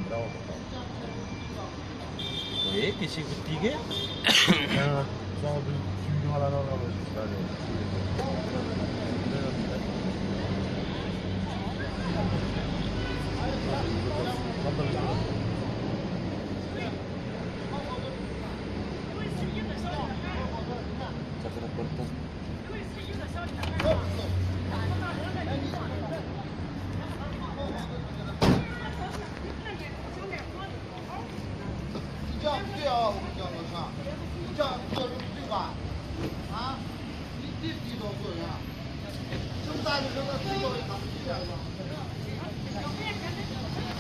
不了。对，这些个底给。嗯，抓不住好了，那个那个。这样对啊，我跟你讲老师，你这样对吧？啊，你地多贵啊？这么大的车子，最高也打不起来了。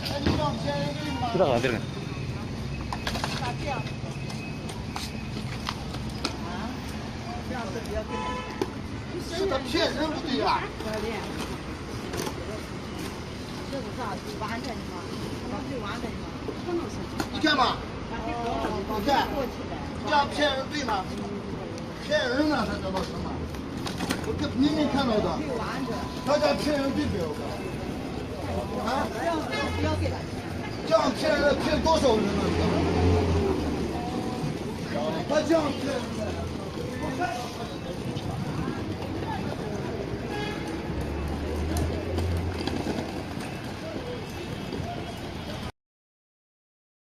哎，你让别人对吗？ 들어가. 咋这样？啊？这样子比较对。是他骗人不对呀？教练，这不是啊，最完整的吗？最完整的吗？不能是。你看吧，你看，这样骗人对吗？骗人呢，他知道什么？我这明明看到的，他这样骗人对不对？啊？不要给他钱。这样骗人骗多少人呢？他这样骗人。